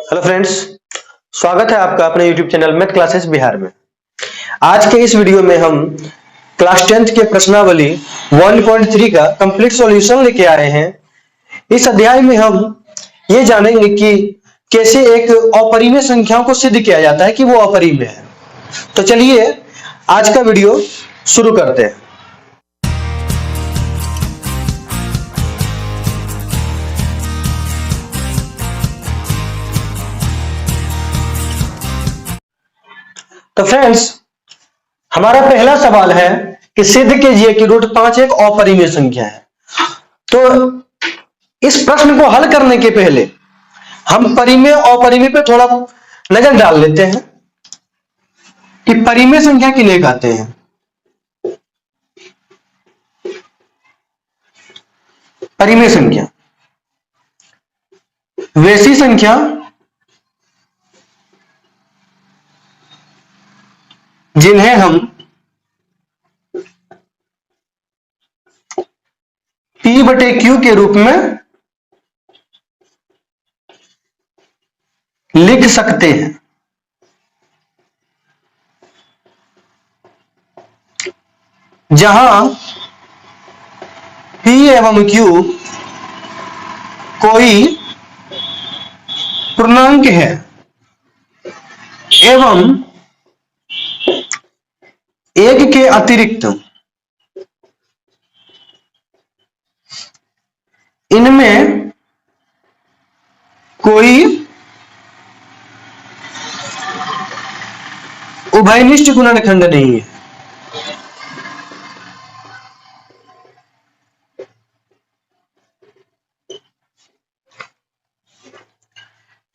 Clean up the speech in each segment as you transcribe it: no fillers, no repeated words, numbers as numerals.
Hello friends, स्वागत है आपका अपने YouTube channel math classes Bihar में। आज के इस वीडियो में हम क्लास 10th के प्रश्नावली 1.3 का कंप्लीट सॉल्यूशन लेके आए हैं। इस अध्याय में हम ये जानेंगे कि कैसे एक अपरिमेय संख्याओं को सिद्ध किया जाता है कि वो अपरिमेय है। तो चलिए आज का वीडियो शुरू करते हैं। तो फ्रेंड्स, हमारा पहला सवाल है कि सिद्ध कीजिए कि √5 एक अपरिमेय संख्या है। तो इस प्रश्न को हल करने के पहले हम परिमेय अपरिमेय पे थोड़ा नजर डाल लेते हैं कि परिमेय संख्या किन्हें कहते हैं। परिमेय संख्या वैसी संख्या जिन्हें हम P/Q के रूप में लिख सकते हैं। जहां P एवं Q कोई पूर्णांक है एवं एक के अतिरिक्त इनमें कोई उभयनिष्ठ गुणनखंड नहीं है।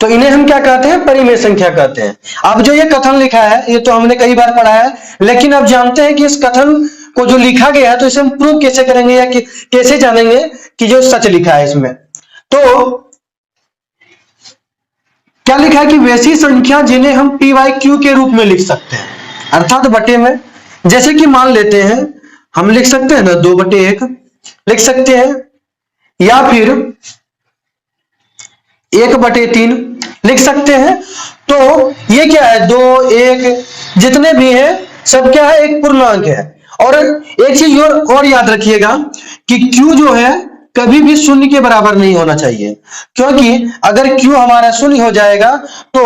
तो इन्हें हम क्या कहते हैं? परिमेय संख्या कहते हैं। अब जो ये कथन लिखा है ये तो हमने कई बार पढ़ा है, लेकिन अब जानते हैं कि इस कथन को जो लिखा गया है तो इसे हम प्रूव कैसे करेंगे या कैसे जानेंगे कि जो सच लिखा है इसमें। तो क्या लिखा है कि वैसी संख्या जिन्हें हम P/Q के रूप में लिख सकते हैं, अर्थात बटे में। जैसे कि मान लेते हैं हम लिख सकते हैं ना 2/1 लिख सकते हैं, या फिर 1/3 लिख सकते हैं। तो ये क्या है, 2, 1 जितने भी हैं सब क्या है, एक पूर्णांक है। और एक चीज और याद रखिएगा कि Q जो है कभी भी शून्य के बराबर नहीं होना चाहिए, क्योंकि अगर Q हमारा शून्य हो जाएगा तो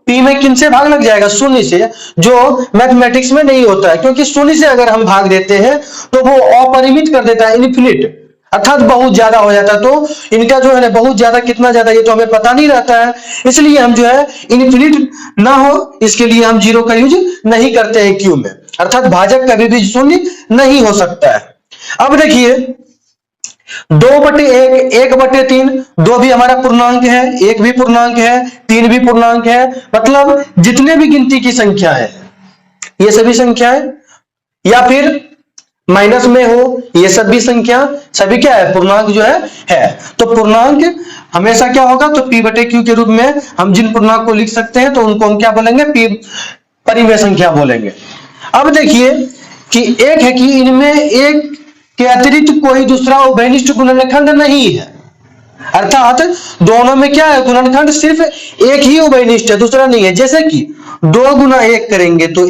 P में किन से भाग लग जाएगा? शून्य से, जो मैथमेटिक्स में नहीं होता है। क्योंकि शून्य से अगर हम भाग देते हैं तो वो अपरिमित कर देता है, इनफिनिट, अर्थात बहुत ज्यादा हो जाता है। तो इनका जो है ना बहुत ज्यादा, कितना ज्यादा ये तो हमें पता नहीं रहता है, इसलिए हम जो है इनफिनिट ना हो इसके लिए हम 0 का यूज नहीं करते हैं Q में, अर्थात भाजक कभी भी शून्य नहीं हो सकता है। अब देखिए 2/1, 1/3, 2 भी हमारा पूर्णांक है, 1 भी पूर्णांक है, 3 भी पूर्णांक है। मतलब जितने भी गिनती की संख्या है ये सभी संख्याएं, या फिर माइनस में हो ये सब भी संख्या, सभी क्या है? पूर्णांक जो है। तो पूर्णांक हमेशा क्या होगा? तो P/Q के रूप में हम जिन पूर्णांक को लिख सकते हैं तो उनको हम क्या बोलेंगे? परिमेय संख्या बोलेंगे। अब देखिए कि एक है कि इनमें एक के अतिरिक्त कोई दूसरा उभयनिष्ठ गुणनखंड नहीं है, अर्थात दोनों में क्या है? गुणनखंड सिर्फ एक ही उभयनिष्ठ है, दूसरा नहीं है। जैसे कि 2 × 1 करेंगे तो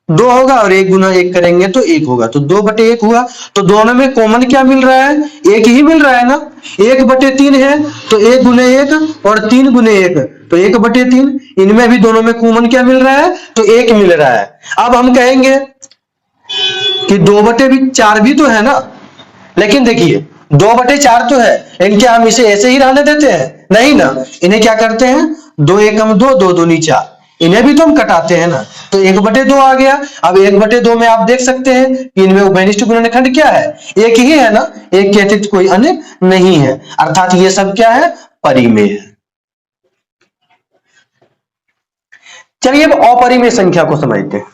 2 होगा और 1 × 1 करेंगे तो 1 होगा, तो 2/1 हुआ। तो दोनों में कॉमन क्या मिल रहा है? एक ही मिल रहा है ना। 1/3 है तो 1 × 1 और 3 × 1 तो 1/3। इनमें भी दोनों में कॉमन क्या मिल रहा है? तो 1 मिल रहा है। अब हम कहेंगे कि 2/4 भी तो है ना, लेकिन देखिए 2/4 तो है, लेकिन क्या हम इसे ऐसे ही रहने देते हैं? नहीं ना, इन्हें क्या करते हैं? 2 × 1 = 2, 2 × 2 = 4, इन्हें भी तो हम कटाते हैं ना। तो 1/2 आ गया। अब 1/2 में आप देख सकते हैं कि इनमें उभयनिष्ठ गुणनखंड क्या है? एक ही है ना, एक के अतिरिक्त कोई अन्य नहीं है, अर्थात ये सब क्या है? परिमेय है। चलिए अब अपरिमेय संख्या को समझते हैं।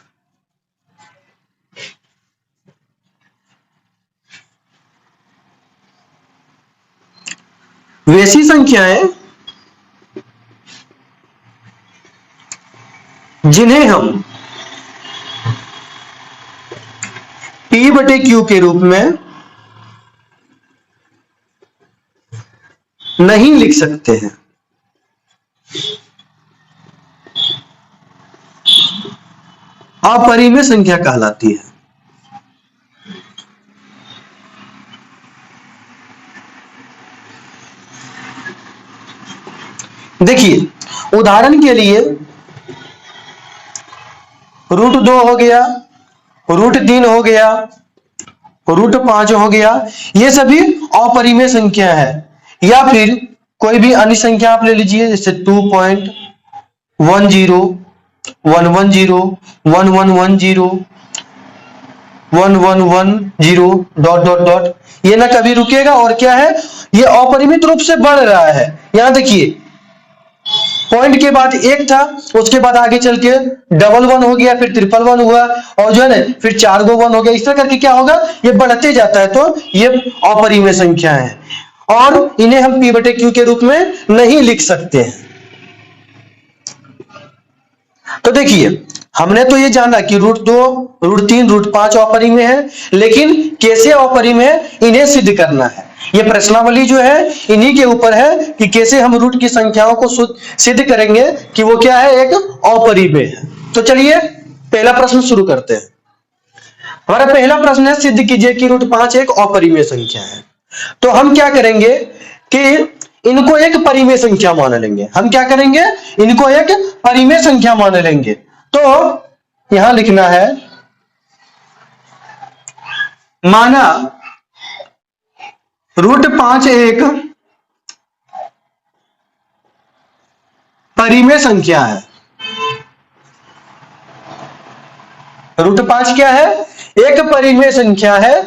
वैसी संख्याएं जिन्हें हम P/Q के रूप में नहीं लिख सकते हैं। अपरिमेय संख्या कहलाती है। देखिए उदाहरण के लिए √2 हो गया, √3 हो गया, √5 हो गया, ये सभी अपरिमेय संख्या है। या फिर कोई भी अन्य संख्या आप ले लीजिए, जैसे 2.10, 110, 1110, 1110 डॉट डॉट डॉट, ये ना कभी रुकेगा और क्या है, ये अपरिमित रूप से बढ़ रहा है। यहां देखिए पॉइंट के बाद एक था, उसके बाद आगे चल के 111 हो गया, फिर 111 हुआ, और जो है ना फिर 4 गो 1 हो गया। इस तरह करके क्या होगा, ये बढ़ते जाता है। तो ये अपरिमेय संख्या है और इन्हें हम P/Q के रूप में नहीं लिख सकते हैं। तो देखिए हमने तो ये जाना कि √2, √3, √5 अपरिमेय है, लेकिन कैसे अपरिमेय है इन्हें सिद्ध करना है। ये प्रश्नावली जो है इन्हीं के ऊपर है कि कैसे हम रूट की संख्याओं को सिद्ध करेंगे कि वो क्या है, एक अपरिमेय है। तो चलिए पहला प्रश्न शुरू करते हैं। हमारा पहला प्रश्न है, सिद्ध कीजिए कि √5 एक अपरिमेय संख्या है। तो हम क्या करेंगे कि इनको एक परिमेय संख्या मान लेंगे। हम क्या करेंगे, इनको एक परिमेय संख्या मान लेंगे। तो यहां लिखना है, माना √5 एक परिमेय संख्या है। √5 क्या है, एक परिमेय संख्या है।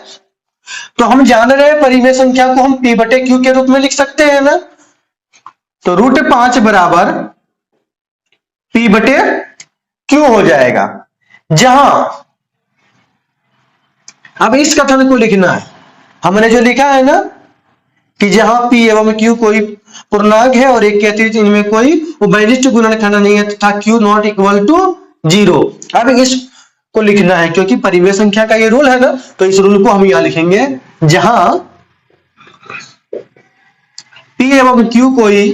तो हम जान रहे हैं परिमेय संख्या को हम P/Q के रूप में लिख सकते हैं ना। तो √5 बराबर P/Q हो जाएगा। जहां अब इस कथन को लिखना है, हमने जो लिखा है ना कि जहां P एवं Q कोई पूर्णांक है और एक के अतिरिक्त इनमें कोई उभयनिष्ठ गुणनखंड नहीं है तथा Q नॉट इक्वल टू 0। अब इसको लिखना है क्योंकि परिमेय संख्या का ये रूल है ना, तो इस रूल को हम यहां लिखेंगे, जहां P एवं Q कोई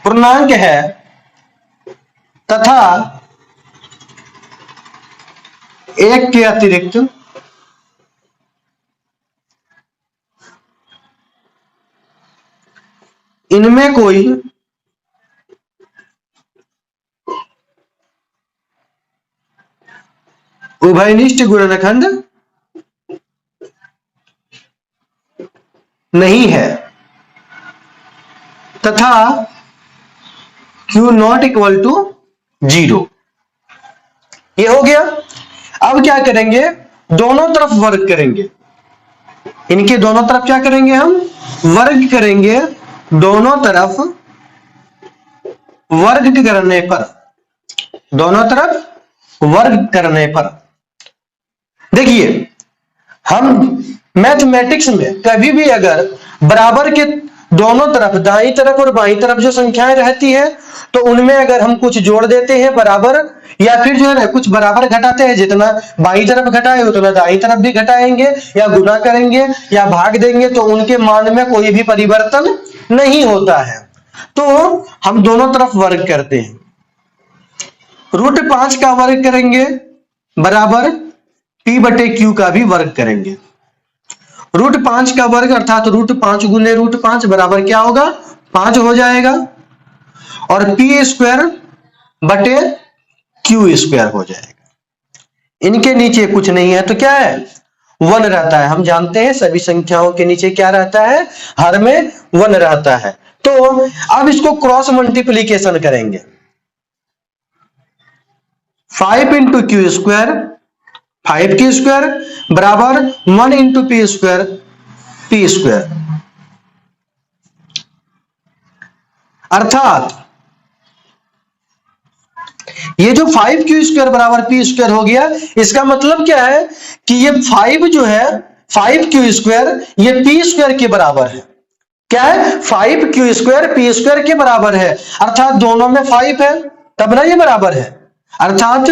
पूर्णांक है तथा एक के अतिरिक्त इनमें कोई उभयनिष्ठ गुणनखंड नहीं है तथा Q नॉट इक्वल टू 0। ये हो गया। अब क्या करेंगे, दोनों तरफ वर्ग करेंगे। इनके दोनों तरफ क्या करेंगे, हम वर्ग करेंगे। दोनों तरफ वर्ग करने पर, दोनों तरफ वर्ग करने पर, देखिए हम मैथमेटिक्स में कभी भी अगर बराबर के दोनों तरफ, दाईं तरफ और बाईं तरफ जो संख्याएं रहती है, तो उनमें अगर हम कुछ जोड़ देते हैं बराबर, या फिर जो है ना कुछ बराबर घटाते हैं, जितना बाईं तरफ घटाए उतना दाईं तरफ भी घटाएंगे, या गुना करेंगे या भाग देंगे, तो उनके मान में कोई भी परिवर्तन नहीं होता है। तो हम दोनों तरफ वर्ग करते हैं। √5 का वर्ग करेंगे बराबर P/Q का भी वर्ग करेंगे। √5 का वर्ग अर्थात √5 गुने √5 बराबर क्या होगा, 5 हो जाएगा, और P²/Q² हो जाएगा। इनके नीचे कुछ नहीं है तो क्या है, 1 रहता है। हम जानते हैं सभी संख्याओं के नीचे क्या रहता है, हर में 1 रहता है। तो अब इसको क्रॉस मल्टीप्लीकेशन करेंगे। 5 × Q² 5Q² बराबर 1 × P²। अर्थात ये जो 5Q² बराबर P² हो गया, इसका मतलब क्या है कि ये 5 जो है 5Q² ये P² के बराबर है। क्या है, 5Q² P² के बराबर है। अर्थात दोनों में 5 है तब ना ये बराबर है। अर्थात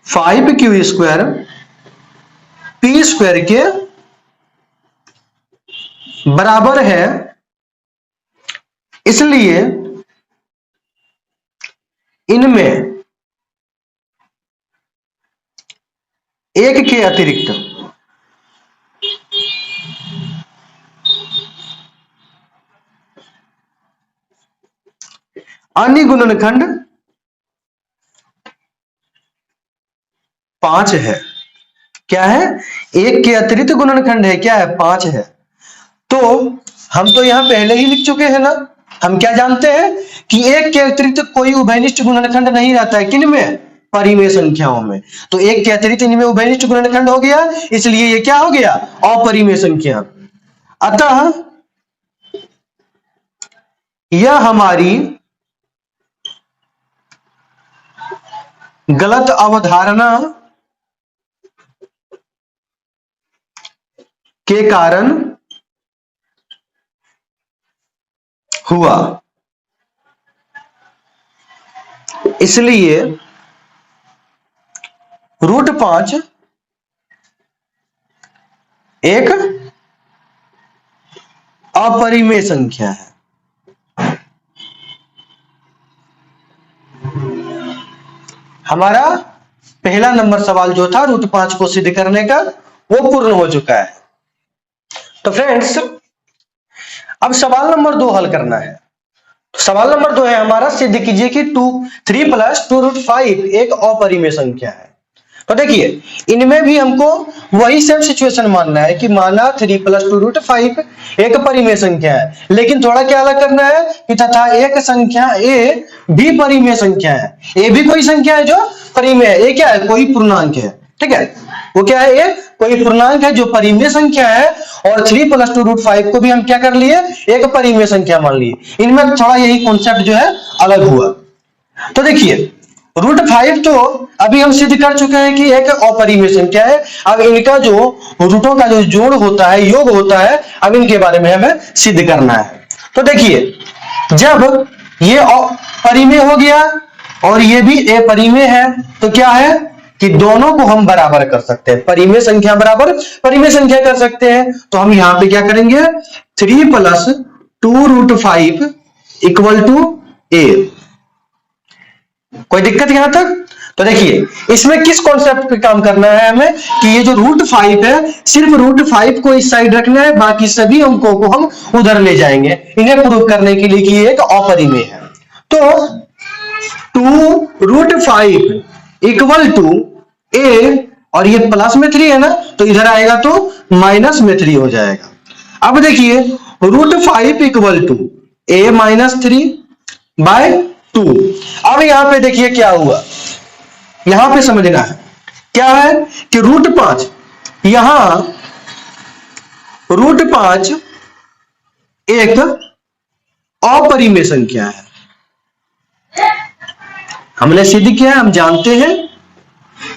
5Q² P² के बराबर है इसलिए इनमें एक के अतिरिक्त अन्य गुणनखंड 5 है। क्या है? एक के अतिरिक्त गुणनखंड है, क्या है? 5 है। तो हम तो यहां पहले ही लिख चुके हैं ना, हम क्या जानते हैं कि एक के अतिरिक्त कोई उभयनिष्ठ गुणनखंड नहीं रहता है। किन में? परिमेय संख्याओं में। तो एक के अतिरिक्त इनमें उभयनिष्ठ गुणनखंड हो गया, इसलिए ये क्या हो गया? अपरिमेय संख्या। अतः यह हमारी गलत अवधारणा के कारण हुआ। इसलिए √5 एक अपरिमेय संख्या है। हमारा पहला नंबर सवाल जो था √5 को सिद्ध करने का, वो पूर्ण हो चुका है। तो फ्रेंड्स, अब सवाल नंबर 2 हल करना है। सवाल नंबर 2 है हमारा, सिद्ध कीजिए कि 3 + 2√5 एक अपरिमेय संख्या है। तो देखिए, इनमें भी हमको वही सेम सिचुएशन मानना है कि माना 3 + 2√5 एक परिमेय संख्या है, लेकिन थोड़ा क्या अलग करना है कि तथा एक संख्या ए भी परिमेय संख्या है। ए भी कोई संख्या है जो परिमेय है। ए क्या है? कोई पूर्णांक है। ठीक है, वो क्या है? ए कोई पूर्णांक है जो परिमेय संख्या है। और 3 + 2√5 को भी हम क्या कर लिए? एक परिमेय संख्या मान लिए। इनमें थोड़ा यही कॉन्सेप्ट जो है अलग हुआ। तो देखिए, √5 तो अभी हम सिद्ध कर चुके हैं कि एक अपरिमेय संख्या है। अब इनका जो रूटों का जो जोड़ होता है, योग होता है, अब इनके बारे में हमें सिद्ध करना है। तो देखिए, जब ये परिमेय हो गया और ये भी अपरिमेय है, तो क्या है कि दोनों को हम बराबर कर सकते हैं। परिमेय संख्या बराबर परिमेय संख्या कर सकते हैं। तो हम यहां पे क्या करेंगे? 3 + 2√5 = a। कोई दिक्कत यहां तक? तो देखिए, इसमें किस कॉन्सेप्ट पे काम करना है हमें कि ये जो √5 है, सिर्फ √5 को इस साइड रखना है, बाकी सभी अंकों को हम उधर ले जाएंगे, इन्हें प्रूव करने के लिए कि ये एक अपरिमेय है। तो 2√5 = a, और ये प्लस में 3 है ना, तो इधर आएगा तो माइनस में 3 हो जाएगा। अब देखिए, √5 = a - 3/2। अब यहां पे देखिए क्या हुआ, यहां पे समझना है क्या है कि √5, यहां √5 एक अपरिमेय संख्या है। हमने सिद्ध किया है, हम जानते हैं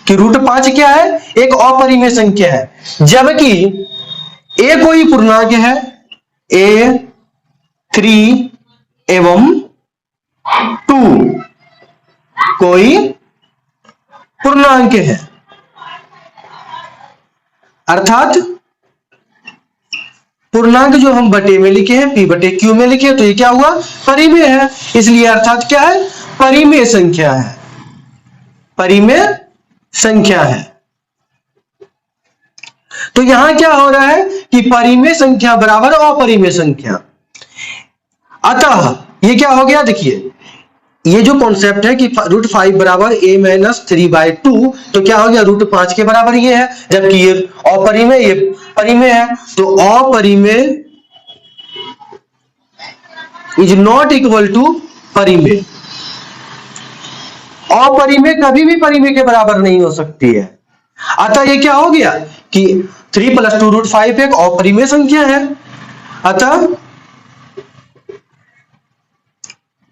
कि √5 क्या है? एक अपरिमेय संख्या है, जबकि ए कोई पूर्णांक है, a, 3 एवं 2 कोई पूर्णांक है। अर्थात पूर्णांक जो हम बटे में लिखे हैं, p/q में लिखे, तो ये क्या हुआ? परिमेय है। इसलिए अर्थात क्या है? परिमेय संख्या है। परिमेय संख्या है। तो यहां क्या हो रहा है कि परिमेय संख्या बराबर अपरिमेय संख्या। अतः ये क्या हो गया? देखिए, ये जो कॉन्सेप्ट है कि √5 = a - 3/2, तो क्या हो गया? √5 के बराबर ये है, जबकि ये अपरिमेय, ये परिमेय है। तो अपरिमेय इज नॉट इक्वल टू परिमेय। अपरिमेय कभी भी परिमेय के बराबर नहीं हो सकती है। अतः ये क्या हो गया कि 3 + 2√5 एक अपरिमेय संख्या है। अतः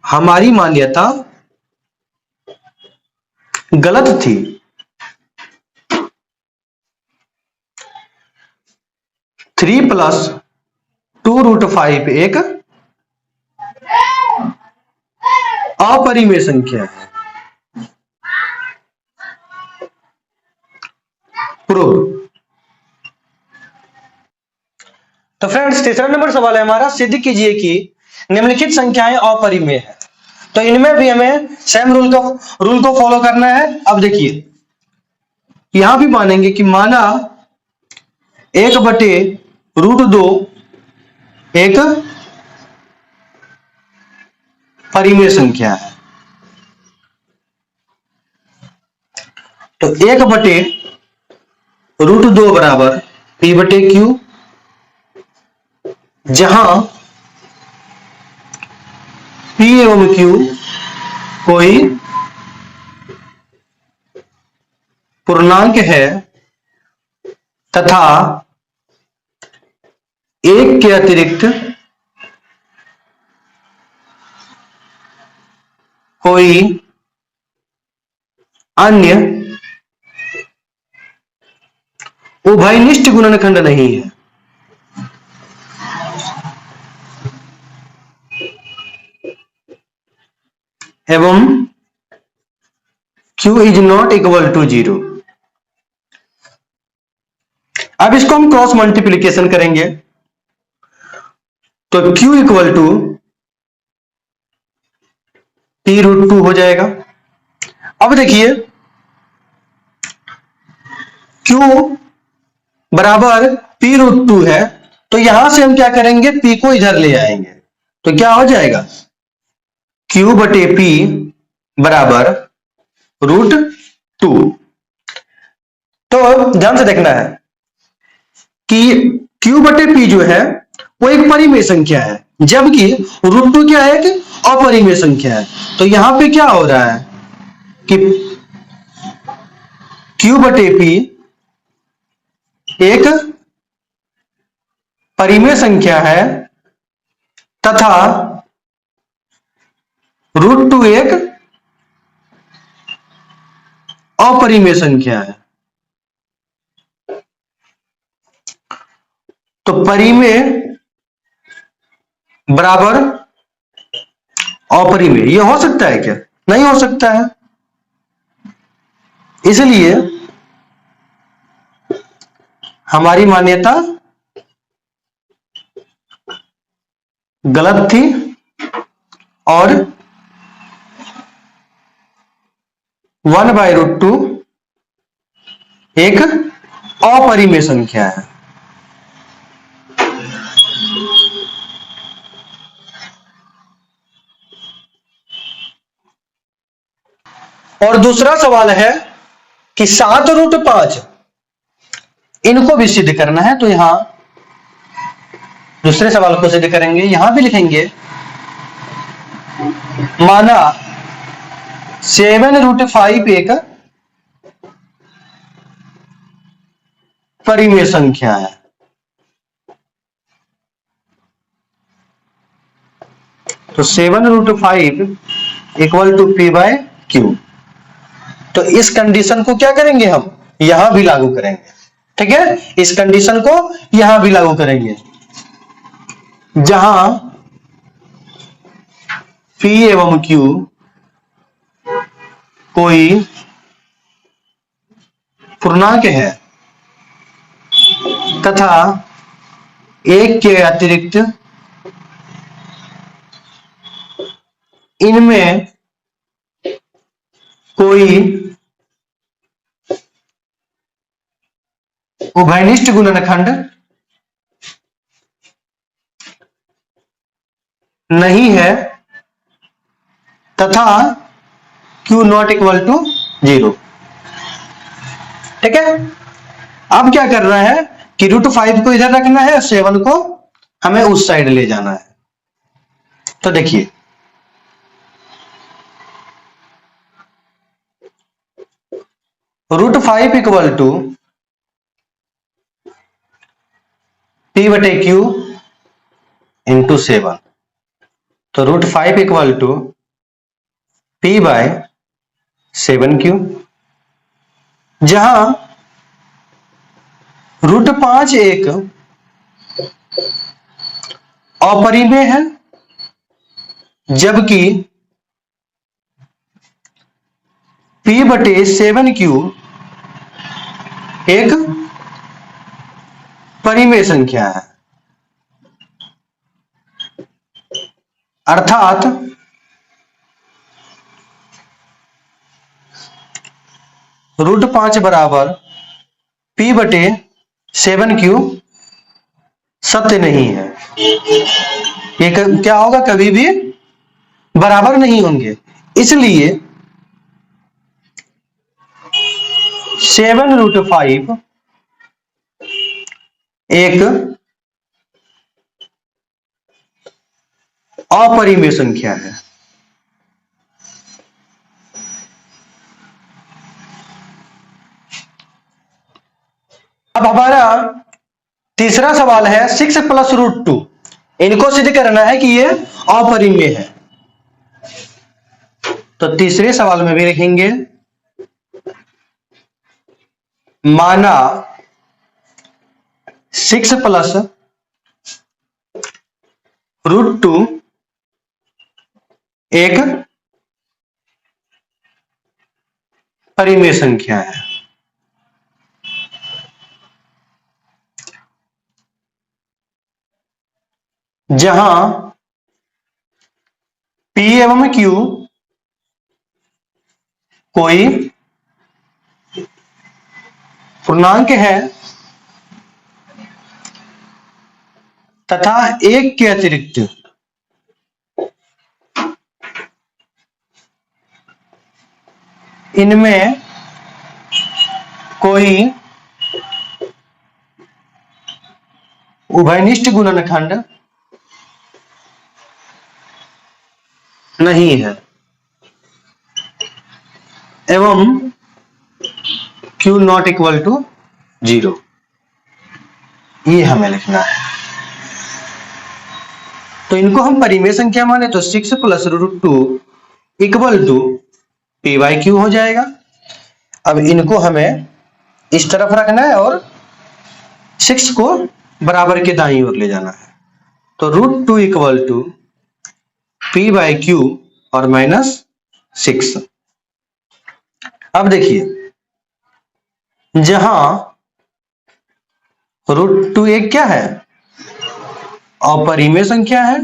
हमारी मान्यता गलत थी। 3 + 2√5 एक अपरिमेय संख्या है। प्रूव। तो फ्रेंड्स, तीसरा नंबर सवाल है हमारा, सिद्ध कीजिए कि निम्नलिखित संख्याएं अपरिमेय है। तो इनमें भी हमें सेम रूल को फॉलो करना है। अब देखिए यहां भी मानेंगे कि माना 1/√2 एक परिमेय संख्या है। तो 1/√2 बराबर P/Q, जहां P एवं Q कोई पूर्णांक है तथा एक के अतिरिक्त कोई अन्य उभयनिष्ठ गुणनखंड नहीं है। एवं Q is not equal to 0। अब इसको हम क्रॉस मल्टीप्लीकेशन करेंगे तो Q इक्वल टू P√2 हो जाएगा। अब देखिए Q बराबर P√2 है, तो यहां से हम क्या करेंगे, P को इधर ले आएंगे तो क्या हो जाएगा, Q/P बराबर √2। तो ध्यान से देखना है कि Q/P जो है वो एक परिमेय संख्या है, जबकि √2 क्या है कि अपरिमेय संख्या है। तो यहां पे क्या हो रहा है कि Q/P एक परिमेय संख्या है तथा √2 एक अपरिमेय संख्या है। तो परिमेय बराबर अपरिमेय, यह हो सकता है क्या, नहीं हो सकता है। इसलिए हमारी मान्यता गलत थी और 1/√2 एक अपरिमेय संख्या है। और दूसरा सवाल है कि 7√5 इनको भी सिद्ध करना है। तो यहां दूसरे सवाल को सिद्ध करेंगे, यहां भी लिखेंगे माना 7√5 एक परिमेय संख्या है। तो 7√5 इक्वल टू P/Q। तो इस कंडीशन को क्या करेंगे, हम यहां भी लागू करेंगे। ठीक है, इस कंडीशन को यहां भी लागू करेंगे, जहां P एवं Q कोई पूर्णांक है तथा एक के अतिरिक्त इनमें कोई उभयनिष्ठ गुणनखंड नहीं है तथा Q नॉट इक्वल टू 0। ठीक है, अब क्या करना है कि √5 को इधर रखना है, 7 को हमें उस साइड ले जाना है। तो देखिए √5 इक्वल टू P/Q इंटू 7। तो √5 इक्वल टू P/7Q, जहां √5 एक अपरिमेय है, जबकि P/7Q एक परिमेय संख्या है। अर्थात √5 बराबर P/7Q सत्य नहीं है। ये क्या होगा, कभी भी बराबर नहीं होंगे। इसलिए 7√5 एक अपरिमेय संख्या है। अब हमारा तीसरा सवाल है 6 + √2। इनको सिद्ध करना है कि ये अपरिमेय है। तो तीसरे सवाल में भी लिखेंगे, माना 6 + √2 एक परिमेय संख्या है। जहां P एवं Q कोई पूर्णांक है तथा एक के अतिरिक्त इनमें कोई उभयनिष्ठ गुणनखंड नहीं है एवं Q ≠ 0। ये हमें लिखना है। तो इनको हम परिमेय संख्या माने तो 6 + √2 = P/Q हो जाएगा। अब इनको हमें इस तरफ रखना है और 6 को बराबर के दाईं ओर ले जाना है। तो √2 = P/Q और -6। अब देखिए, जहां √2 एक क्या है, अपरिमेय संख्या है,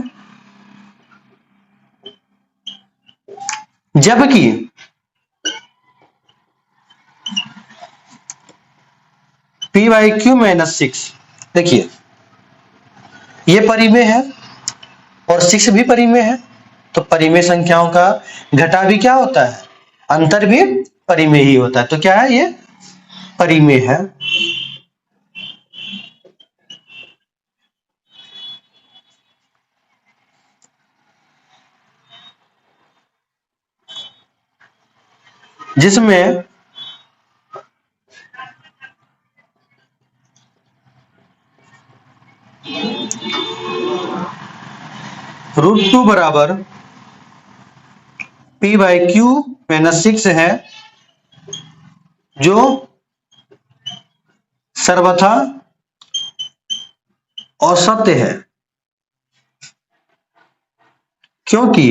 जबकि P/Q -6, देखिए ये परिमेय है और 6 भी परिमेय है। तो परिमेय संख्याओं का घटा भी क्या होता है, अंतर भी परिमेय ही होता है। तो क्या है, ये परिमेय है। जिसमें √2 बराबर P/Q -6 है, जो सर्वथा असत्य है, क्योंकि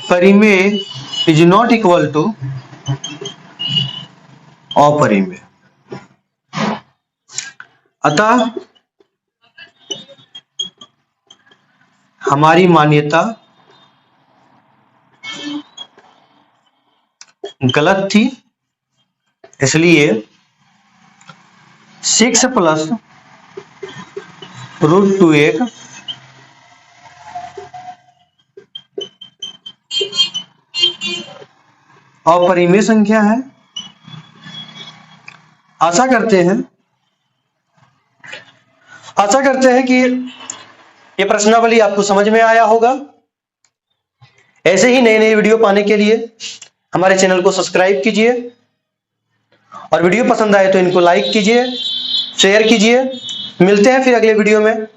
परिमेय = अपरिमेय। अतः हमारी मान्यता गलत थी। इसलिए 6 + √2 एक अपरिमेय संख्या है। आशा करते हैं कि ये प्रश्नावली आपको समझ में आया होगा। ऐसे ही नए नए वीडियो पाने के लिए हमारे चैनल को सब्सक्राइब कीजिए और वीडियो पसंद आए तो इनको लाइक कीजिए, शेयर कीजिए। मिलते हैं फिर अगले वीडियो में।